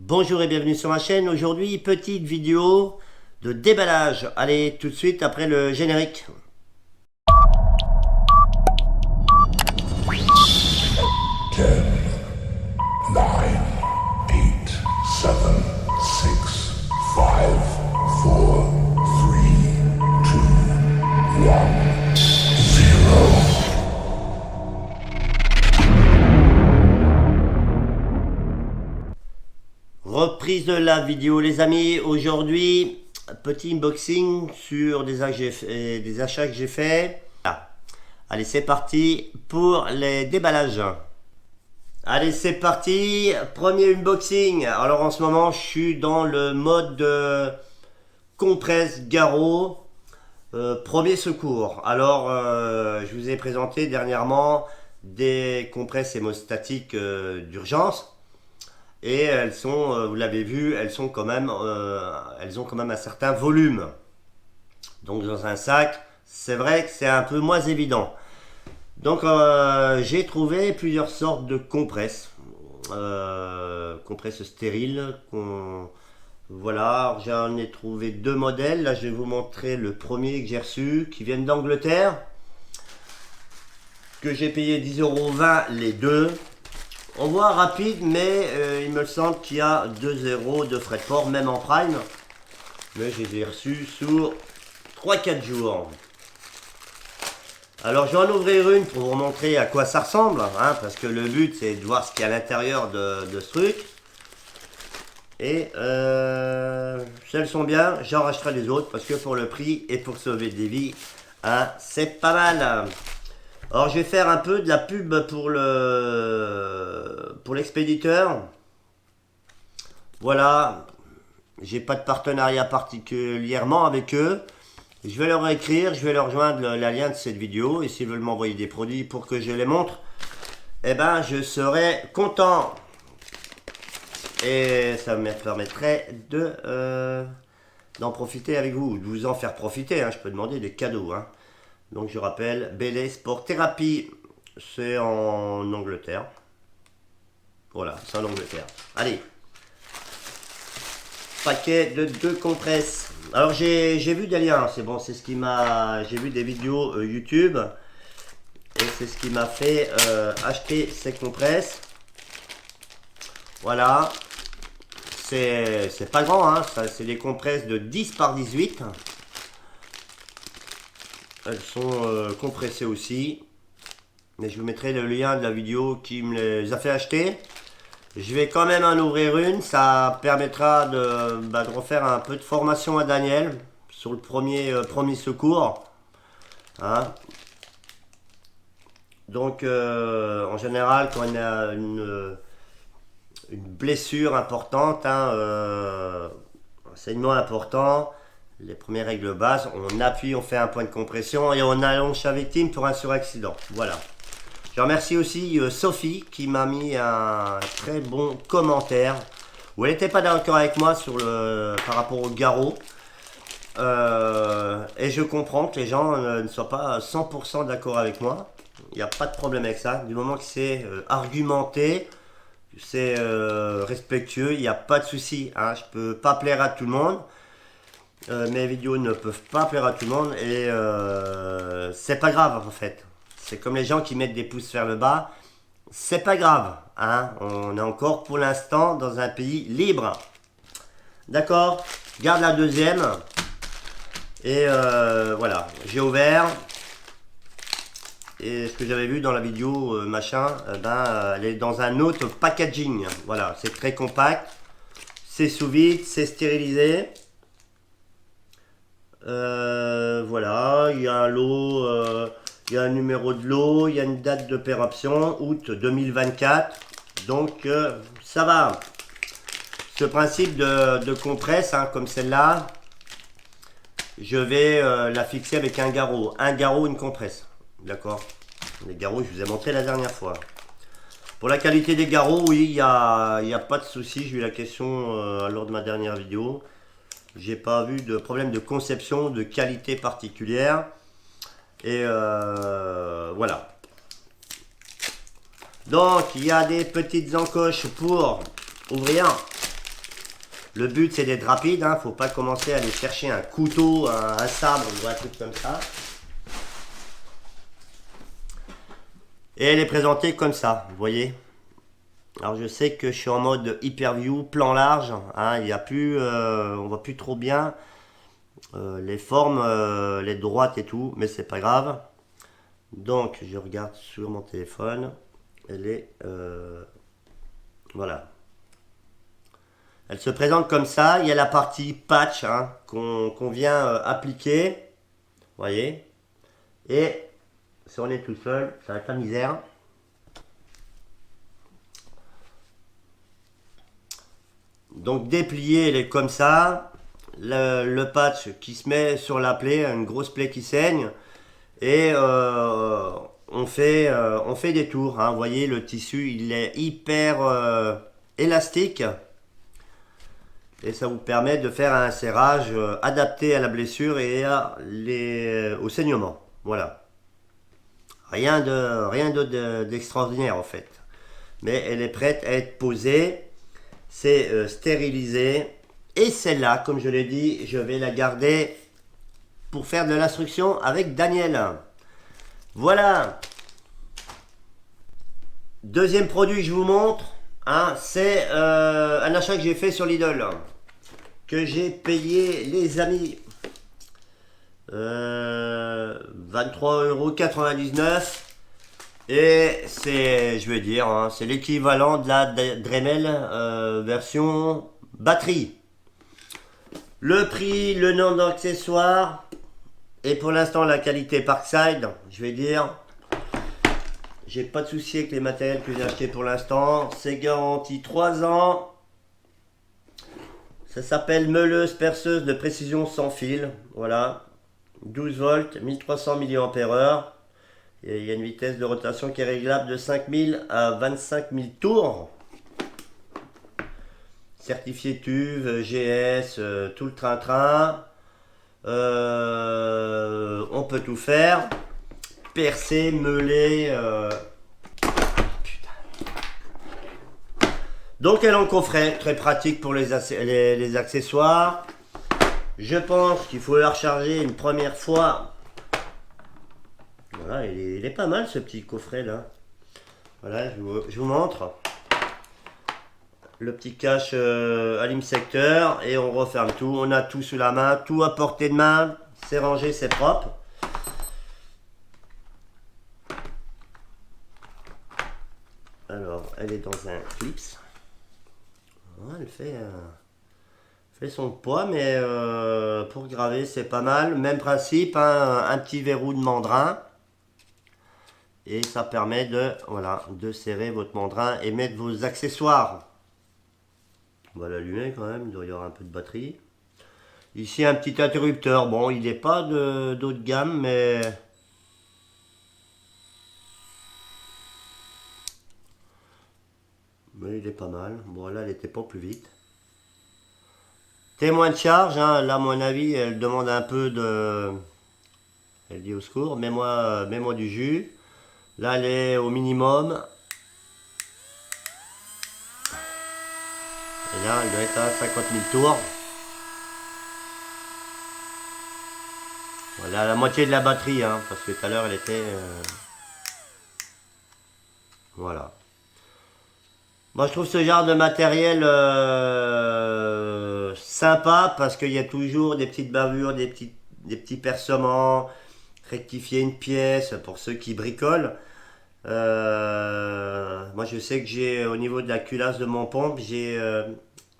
Bonjour et bienvenue sur ma chaîne. Aujourd'hui, petite vidéo de déballage. Allez, tout de suite après le générique. Reprise de la vidéo les amis. Aujourd'hui, petit unboxing sur des achats que j'ai fait. Allez, c'est parti pour les déballages. Allez, c'est parti. Premier unboxing. Alors en ce moment, je suis dans le mode compresse garrot. Premier secours. Alors, je vous ai présenté dernièrement des compresses hémostatiques d'urgence. Et elles sont, vous l'avez vu, elles ont quand même un certain volume. Donc dans un sac, c'est vrai que c'est un peu moins évident. Donc j'ai trouvé plusieurs sortes de compresses, compresses stériles. Voilà, j'en ai trouvé deux modèles. Là, je vais vous montrer le premier que j'ai reçu, qui vient d'Angleterre, que j'ai payé 10,20 € les deux. On voit rapide, mais il me semble qu'il y a 2 € de frais de port, même en prime. Mais je les ai reçus sur 3-4 jours. Alors je vais en ouvrir une pour vous montrer à quoi ça ressemble, hein, parce que le but c'est de voir ce qu'il y a à l'intérieur de ce truc. Et si elles sont bien, j'en rachèterai les autres, parce que pour le prix et pour sauver des vies, hein, c'est pas mal. Alors je vais faire un peu de la pub pour l'expéditeur. Voilà, j'ai pas de partenariat particulièrement avec eux. Je vais leur écrire, je vais leur joindre la lien de cette vidéo, et s'ils veulent m'envoyer des produits pour que je les montre, eh ben je serai content. Et ça me permettrait d'en profiter avec vous, de vous en faire profiter, hein. Je peux demander des cadeaux, hein. Donc je rappelle, Belay Sport Therapy, c'est en Angleterre. Voilà, c'est en Angleterre. Allez, paquet de 2 compresses. Alors j'ai vu des liens, c'est bon, c'est ce qui m'a... J'ai vu des vidéos YouTube, et c'est ce qui m'a fait acheter ces compresses. Voilà, c'est pas grand, hein, c'est des compresses de 10 par 18. Elles sont compressées aussi. Mais je vous mettrai le lien de la vidéo qui me les a fait acheter. Je vais quand même en ouvrir une. Ça permettra de refaire un peu de formation à Daniel sur le premier secours. Hein. Donc en général, quand on a une blessure importante, hein, un saignement important, les premières règles bases, on appuie, on fait un point de compression et on allonge sa victime pour un suraccident. Voilà. Je remercie aussi Sophie qui m'a mis un très bon commentaire où elle n'était pas d'accord avec moi par rapport au garrot. Et je comprends que les gens ne soient pas 100% d'accord avec moi. Il n'y a pas de problème avec ça. Du moment que c'est argumenté, c'est respectueux, il n'y a pas de souci, hein. Je peux pas plaire à tout le monde. Mes vidéos ne peuvent pas plaire à tout le monde, et c'est pas grave en fait. C'est comme les gens qui mettent des pouces vers le bas, c'est pas grave, hein. On est encore pour l'instant dans un pays libre. D'accord, garde la deuxième. Et voilà, j'ai ouvert. Et ce que j'avais vu dans la vidéo elle est dans un autre packaging. Voilà, c'est très compact, c'est sous vide, c'est stérilisé. Voilà, il y a un lot, il y a un numéro de lot, il y a une date d'opération, août 2024. Donc ça va. Ce principe de compresse, hein, comme celle-là, je vais la fixer avec un garrot. Un garrot, une compresse. D'accord. Les garrots, je vous ai montré la dernière fois. Pour la qualité des garrots, oui, il n'y a pas de souci. J'ai eu la question lors de ma dernière vidéo. J'ai pas vu de problème de conception, de qualité particulière. Et voilà. Donc, il y a des petites encoches pour ouvrir. Le but c'est d'être rapide, hein. Faut pas commencer à aller chercher un couteau, un sabre ou un truc comme ça. Et elle est présentée comme ça, vous voyez. Alors je sais que je suis en mode hyper view, plan large, hein, il y a plus, on voit plus trop bien les formes, les droites et tout, mais c'est pas grave. Donc je regarde sur mon téléphone, elle est, voilà. Elle se présente comme ça, il y a la partie patch, hein, qu'on vient appliquer, vous voyez. Et si on est tout seul, ça va être la misère. Donc déplié, elle est comme ça. Le patch qui se met sur la plaie, une grosse plaie qui saigne. Et on fait des tours. Hein. Vous voyez, le tissu, il est hyper élastique. Et ça vous permet de faire un serrage adapté à la blessure et au saignement. Voilà. Rien d'extraordinaire en fait. Mais elle est prête à être posée. C'est stérilisé. Et celle-là, comme je l'ai dit, je vais la garder pour faire de l'instruction avec Daniel. Voilà. Deuxième produit que je vous montre, hein, c'est un achat que j'ai fait sur Lidl. Que j'ai payé, les amis, 23,99 €. Et c'est, je vais dire, hein, c'est l'équivalent de la Dremel version batterie. Le prix, le nombre d'accessoires et pour l'instant la qualité Parkside, je vais dire, j'ai pas de souci avec les matériels que j'ai achetés pour l'instant. C'est garanti 3 ans. Ça s'appelle meuleuse perceuse de précision sans fil. Voilà, 12 volts, 1300 mAh. Et il y a une vitesse de rotation qui est réglable de 5000 à 25 000 tours. Certifié TÜV, GS, tout le train-train. On peut tout faire. Percer, meuler. Putain. Donc elle est en coffret, très pratique pour les accessoires. Je pense qu'il faut la recharger une première fois. Voilà, il est pas mal ce petit coffret là. Voilà, je vous montre. Le petit cache allume secteur et on referme tout. On a tout sous la main, tout à portée de main. C'est rangé, c'est propre. Alors, elle est dans un clips. Ouais, elle fait son poids, mais pour graver, c'est pas mal. Même principe, hein, un petit verrou de mandrin. Et ça permet de, voilà, de serrer votre mandrin et mettre vos accessoires. On va l'allumer quand même, il doit y avoir un peu de batterie. Ici un petit interrupteur, bon il n'est pas d'eau de gamme mais... il est pas mal. Bon là elle n'était pas plus vite. Témoin de charge, hein. Là à mon avis elle demande un peu de... Elle dit au secours, mets-moi du jus. Là elle est au minimum. Et là, elle doit être à 50 000 tours. Voilà, la moitié de la batterie, hein, parce que tout à l'heure, elle était... Voilà. Moi, je trouve ce genre de matériel sympa, parce qu'il y a toujours des petites bavures, des petits percements, rectifier une pièce pour ceux qui bricolent. Moi je sais que j'ai au niveau de la culasse de mon pompe, j'ai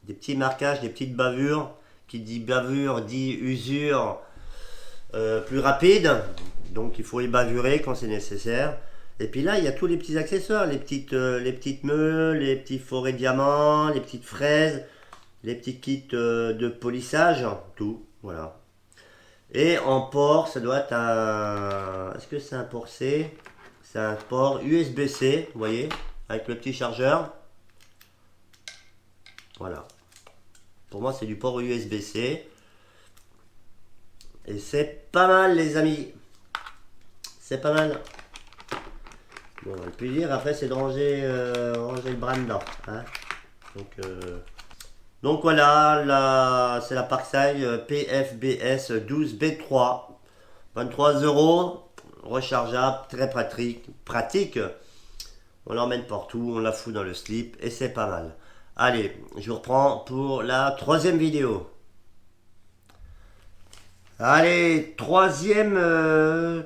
des petits marquages, des petites bavures. Qui dit bavure dit usure plus rapide, donc il faut les bavurer quand c'est nécessaire. Et puis là il y a tous les petits accessoires, les petites meules, les petits forêts diamants, les petites fraises, les petits kits de polissage, tout, voilà. Et en port, ça doit être un... Est-ce que c'est un port C? C'est un port USB-C, vous voyez, avec le petit chargeur. Voilà. Pour moi, c'est du port USB-C. Et c'est pas mal, les amis. C'est pas mal. Bon, on peut dire, après, c'est de ranger le bras dedans. Hein. Donc, Donc voilà, c'est la Parkside PFBS 12B3. 23 euros, rechargeable, très pratique. On l'emmène partout, on la fout dans le slip et c'est pas mal. Allez, je vous reprends pour la troisième vidéo. Allez, troisième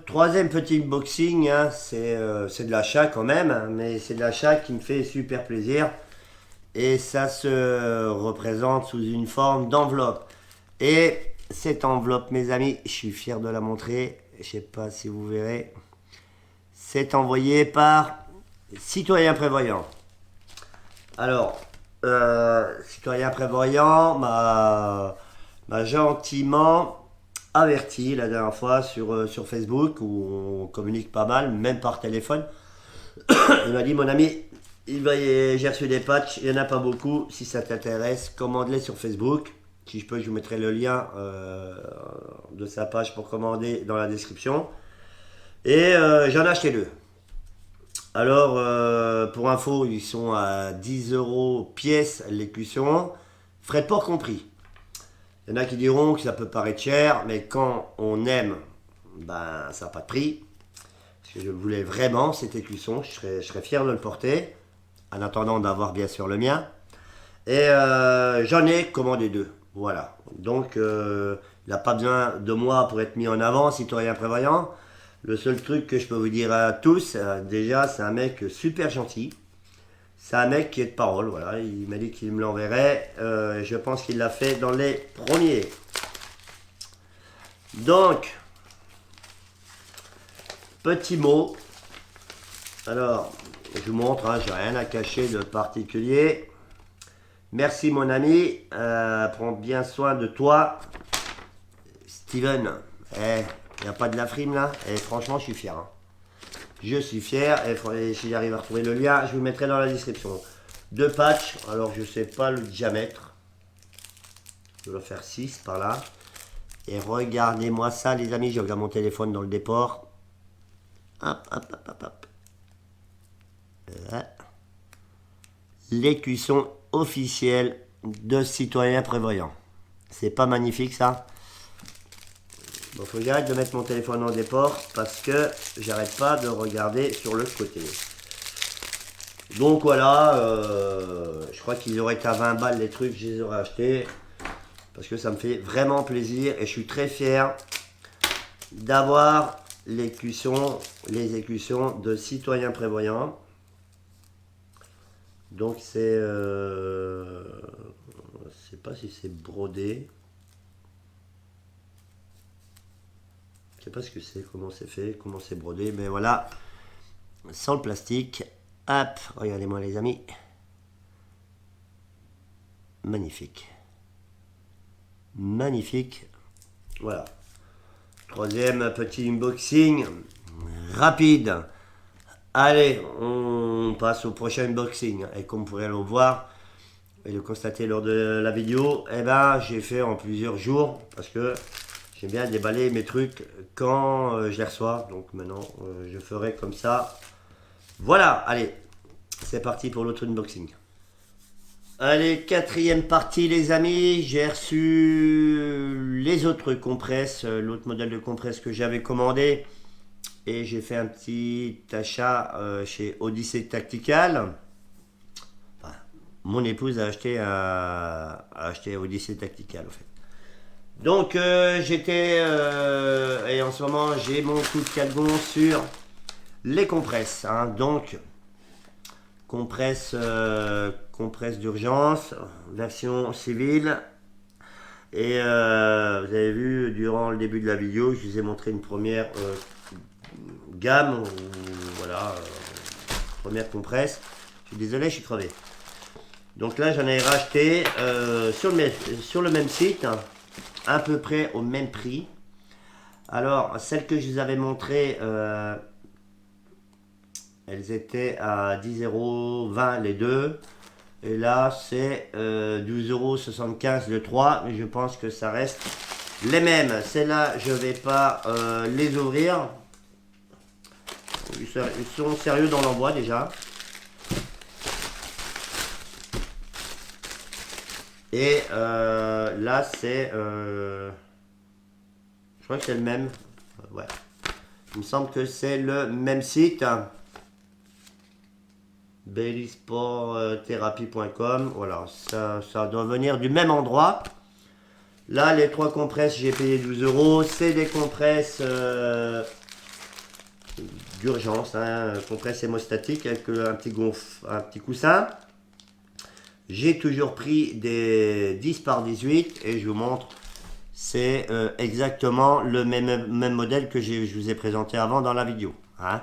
petit unboxing, hein, c'est de l'achat quand même, hein, mais c'est de l'achat qui me fait super plaisir. Et ça se représente sous une forme d'enveloppe. Et cette enveloppe, mes amis, je suis fier de la montrer, je sais pas si vous verrez, c'est envoyé par Citoyen Prévoyant. Alors, Citoyen Prévoyant m'a gentiment averti la dernière fois sur Facebook, où on communique pas mal, même par téléphone. Il m'a dit, mon ami, j'ai reçu des patchs, il n'y en a pas beaucoup. Si ça t'intéresse, commande-les sur Facebook. Si je peux, je vous mettrai le lien de sa page pour commander dans la description. Et j'en ai acheté deux. Alors, pour info, ils sont à 10 euros pièce les cuissons, frais de port compris. Il y en a qui diront que ça peut paraître cher, mais quand on aime, ben ça n'a pas de prix. Parce que je voulais vraiment cet écusson, je serais fier de le porter, en attendant d'avoir bien sûr le mien. Et j'en ai commandé deux. Voilà. Donc, il n'a pas besoin de moi pour être mis en avant, Citoyen Prévoyant. Le seul truc que je peux vous dire à tous, déjà, c'est un mec super gentil. C'est un mec qui est de parole, voilà. Il m'a dit qu'il me l'enverrait. Je pense qu'il l'a fait dans les premiers. Donc, petit mot. Alors, je vous montre, hein, j'ai rien à cacher de particulier. Merci mon ami, prends bien soin de toi. Steven, il n'y a pas de la frime là. Et franchement, je suis fier. Hein. Je suis fier. Et si j'arrive à retrouver le lien, je vous le mettrai dans la description. Deux patchs. Alors, je ne sais pas le diamètre. Je dois faire 6 par là. Et regardez-moi ça, les amis. J'ai regardé mon téléphone dans le déport. Hop, hop, hop, hop, hop. Là. Les cuissons officielles de Citoyen Prévoyant. C'est pas magnifique ça? Bon, faut que j'arrête de mettre mon téléphone en déport parce que j'arrête pas de regarder sur le côté. Donc voilà, je crois qu'ils auraient été à 20 balles les trucs, je les aurais achetés parce que ça me fait vraiment plaisir et je suis très fier d'avoir les écussons de Citoyen Prévoyant. Donc c'est, je sais pas si c'est brodé. Je sais pas ce que c'est, comment c'est fait, comment c'est brodé, mais voilà, sans le plastique. Hop, regardez-moi les amis. Magnifique. Magnifique. Voilà. Troisième petit unboxing. Rapide. Allez, on passe au prochain unboxing. Et comme vous pourrez le voir et le constater lors de la vidéo, eh ben, j'ai fait en plusieurs jours parce que j'aime bien déballer mes trucs quand je les reçois. Donc maintenant, je ferai comme ça. Voilà, allez, c'est parti pour l'autre unboxing. Allez, quatrième partie les amis, j'ai reçu les autres compresses, l'autre modèle de compresse que j'avais commandé. Et j'ai fait un petit achat chez Odyssey Tactical. Enfin, mon épouse a acheté Odyssey Tactical en fait. Donc et en ce moment j'ai mon coup de calgon sur les compresses. Hein. Donc compresse d'urgence, version civile. Et vous avez vu durant le début de la vidéo, je vous ai montré une première gamme, voilà, première compresse. Je suis désolé, je suis crevé. Donc là j'en ai racheté sur le même site, à peu près au même prix. Alors celles que je vous avais montrées, elles étaient à 10,20 € les deux. Et là c'est 12,75 € le 3, mais je pense que ça reste les mêmes. Celles-là je vais pas les ouvrir. Ils sont sérieux dans l'envoi déjà. Et là, c'est... je crois que c'est le même. Ouais. Il me semble que c'est le même site. BaileySportTherapy.com. Voilà, ça doit venir du même endroit. Là, les 3 compresses, j'ai payé 12 euros. C'est des compresses d'urgence, hein, compresses hémostatiques avec un petit coussin. J'ai toujours pris des 10 par 18 et je vous montre. C'est exactement le même modèle que je vous ai présenté avant dans la vidéo. Hein.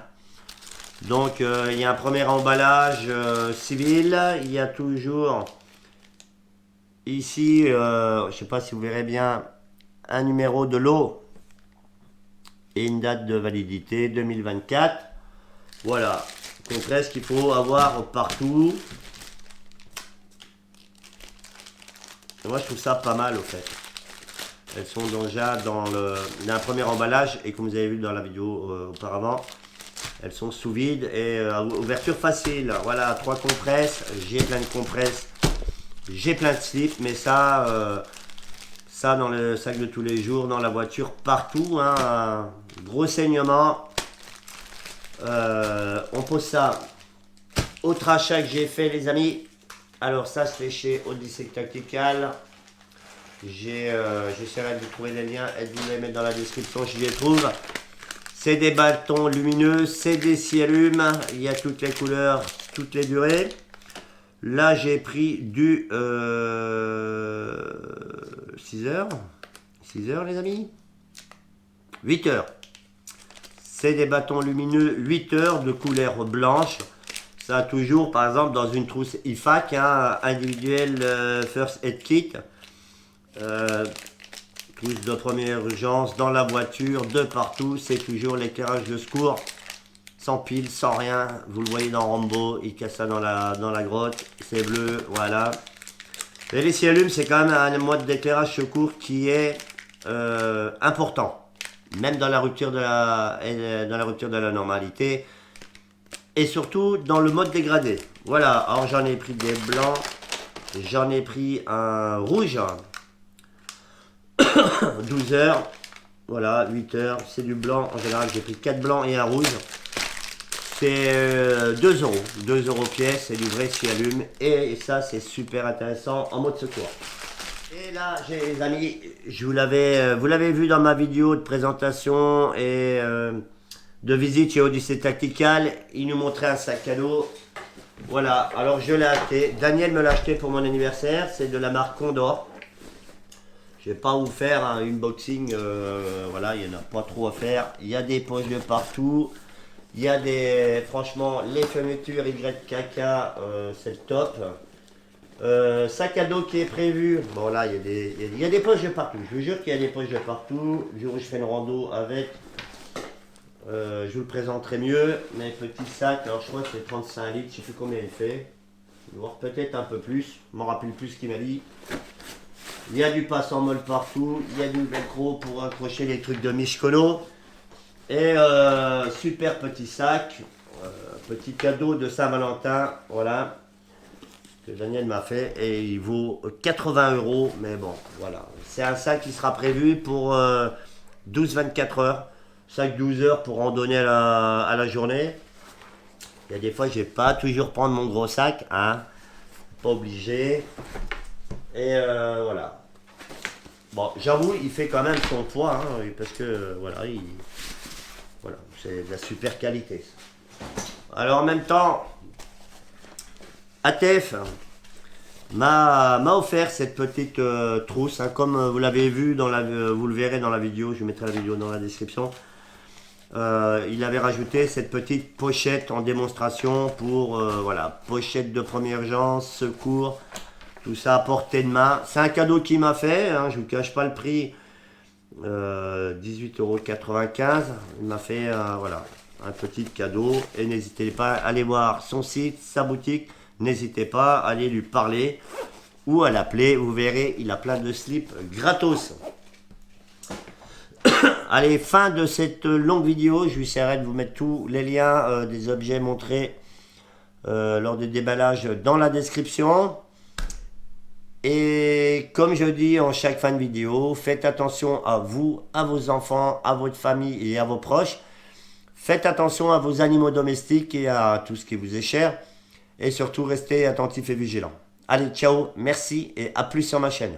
Donc il y a un premier emballage civil. Il y a toujours ici, je ne sais pas si vous verrez bien, un numéro de lot et une date de validité 2024. Voilà, compresse qu'il faut avoir partout. Et moi je trouve ça pas mal au fait. Elles sont déjà dans un premier emballage et comme vous avez vu dans la vidéo auparavant, elles sont sous vide et ouverture facile. Voilà, 3 compresses, j'ai plein de compresses, j'ai plein de slips, mais ça dans le sac de tous les jours, dans la voiture, partout, hein, gros saignement. On pose ça. Autre achat que j'ai fait les amis, alors ça c'est chez Odyssey Tactical. J'essaierai de vous trouver les liens et de vous les mettre dans la description si je les trouve. C'est des bâtons lumineux, c'est des scialumes, il y a toutes les couleurs, toutes les durées. Là j'ai pris du 6 heures les amis, 8 heures. C'est des bâtons lumineux 8 heures de couleur blanche. Ça toujours par exemple dans une trousse IFAC, hein, individuel First Aid Kit. Trousse de première urgence dans la voiture, de partout, c'est toujours l'éclairage de secours, sans pile, sans rien. Vous le voyez dans Rambo, il casse ça dans la grotte, c'est bleu, voilà. Et les scialumes, c'est quand même un mode d'éclairage secours qui est important, même dans la rupture de la normalité, et surtout dans le mode dégradé. Voilà, alors j'en ai pris des blancs, j'en ai pris un rouge. 12 heures, voilà, 8 heures, c'est du blanc. En général, j'ai pris 4 blancs et un rouge. C'est 2 euros, 2 euros pièce, c'est du vrai scialume. Et ça, c'est super intéressant en mode secours. Et là, les amis, vous l'avez vu dans ma vidéo de présentation et de visite chez Odyssey Tactical. Il nous montrait un sac à dos. Voilà, alors je l'ai acheté. Daniel me l'a acheté pour mon anniversaire. C'est de la marque Condor. Je ne vais pas vous faire un unboxing, voilà, il n'y en a pas trop à faire. Il y a des poches de partout. Il y a franchement, les fermetures YKK, c'est le top. Sac à dos qui est prévu. Bon là, il y a des poches de partout. Je vous jure qu'il y a des poches de partout. Le jour où je fais une rando avec, je vous le présenterai mieux. Mes petits sacs, alors je crois que c'est 35 litres, je ne sais plus combien il fait. Voire peut-être un peu plus. Je m'en rappelle plus ce qu'il m'a dit. Il y a du passe en molle partout, il y a du velcro pour accrocher les trucs de Mishkono. Et super petit sac, petit cadeau de Saint-Valentin, voilà, que Daniel m'a fait et il vaut 80 euros. Mais bon, voilà, c'est un sac qui sera prévu pour 12-24 heures, sac 12 heures pour en donner à la journée. Il y a des fois, je vais pas toujours prendre mon gros sac, hein, pas obligé. Et voilà. Bon, j'avoue, il fait quand même son poids, hein, parce que voilà, voilà, c'est de la super qualité. Alors en même temps, ATF m'a offert cette petite trousse, hein, comme vous l'avez vu vous le verrez dans la vidéo. Je mettrai la vidéo dans la description. Il avait rajouté cette petite pochette en démonstration pour voilà, pochette de première urgence, secours. Tout ça à portée de main. C'est un cadeau qu'il m'a fait, hein, je ne vous cache pas le prix. 18,95 €. Il m'a fait voilà, un petit cadeau. Et n'hésitez pas à aller voir son site, sa boutique. N'hésitez pas à aller lui parler ou à l'appeler. Vous verrez, il a plein de slips gratos. Allez, fin de cette longue vidéo. Je vais essayer de vous mettre tous les liens des objets montrés lors du déballage dans la description. Et comme je dis en chaque fin de vidéo, faites attention à vous, à vos enfants, à votre famille et à vos proches. Faites attention à vos animaux domestiques et à tout ce qui vous est cher. Et surtout, restez attentifs et vigilants. Allez, ciao, merci et à plus sur ma chaîne.